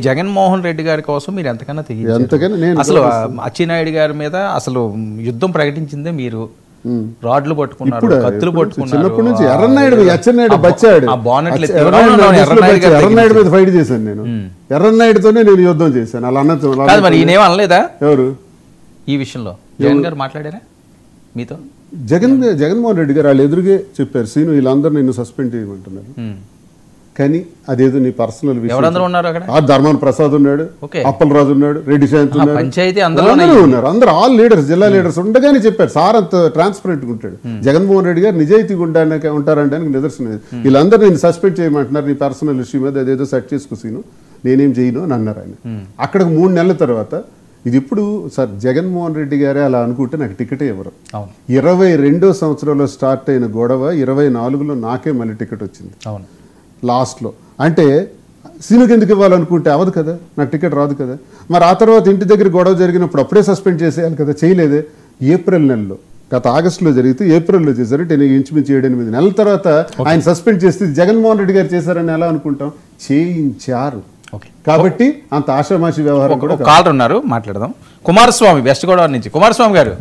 జగన్మోహన్ రెడ్డి గారి కోసం మీరు ఎంతకన్నా ఎంతకైనా తెగించారు. అసలు అచ్చెన్నాయుడు గారి మీద అసలు యుద్ధం ప్రకటించిందే మీరు. రాడ్లు పట్టుకున్నారు, కత్తులు పట్టుకున్నారు. చిన్నప్పటి నుంచి ఎర్రన్నాయుడు అచ్చెన్నాయుడు బచ్చాడు. ఎర్రన్నాయుడు మీద ఫైట్ చేశాను నేను. ఎర్రన్నాయుడుతోనే నేను యుద్ధం చేశాను. అలా అన్నది మరి ఈయనేం అనలేదా ఎవరు ఈ విషయంలో? జగన్ గారు మాట్లాడారా మీతో? జగన్మోహన్ రెడ్డి గారు వాళ్ళు ఎదురుగే చెప్పారు, సీను వీళ్ళందరూ నిన్ను సస్పెండ్ చేయమంటున్నారు. కానీ అదేదో నీ పర్సనల్ విషయం. ధర్మాన ప్రసాద్ ఉన్నాడు, అప్పలరాజు ఉన్నాడు, రెడ్డి శాంతి ఉన్నారు. అందరూ ఆల్ లీడర్స్, జిల్లా లీడర్స్ ఉండగానే చెప్పారు. సార్ అంత ట్రాన్స్పరెంట్గా ఉంటాడు. జగన్మోహన్ రెడ్డి గారు నిజాయితీగా ఉంటారంటానికి నిదర్శనం. వీళ్ళందరూ నేను సస్పెండ్ చేయమంటున్నారు నీ పర్సనల్ ఇష్యూ మీద, అదేదో సెట్ చేసుకో సీను, నేనేం చేయను అని అన్నారు ఆయన. అక్కడికి 3 నెలల తర్వాత ఇది ఇప్పుడు సార్ జగన్మోహన్ రెడ్డి గారే అలా అనుకుంటే నాకు టికెటే ఇవ్వరు. 22వ సంవత్సరంలో స్టార్ట్ అయిన గొడవ 24లో నాకే మళ్ళీ టికెట్ వచ్చింది లాస్ట్లో. అంటే సీనుకి ఎందుకు ఇవ్వాలనుకుంటే అవ్వదు కదా, నాకు టికెట్ రాదు కదా. మరి ఆ తర్వాత ఇంటి దగ్గర గొడవ జరిగినప్పుడు అప్పుడే సస్పెండ్ చేసేయాలి కదా, చేయలేదే. ఏప్రిల్ నెలలో, గత ఆగస్టులో జరిగితే ఏప్రిల్లో చేశారు. ఇంచుమించు 7-8 నెలల తర్వాత ఆయన సస్పెండ్ చేస్తే జగన్మోహన్ రెడ్డి గారు చేశారని ఎలా అనుకుంటాం? చేయించారు. కాబట్టి అంత ఆషామాషి వ్యవహారం కూడా. కాలర్ ఉన్నారు, మాట్లాడదాం. కుమారస్వామి, వెస్ట్ గోదావరి నుంచి. కుమారస్వామి గారు.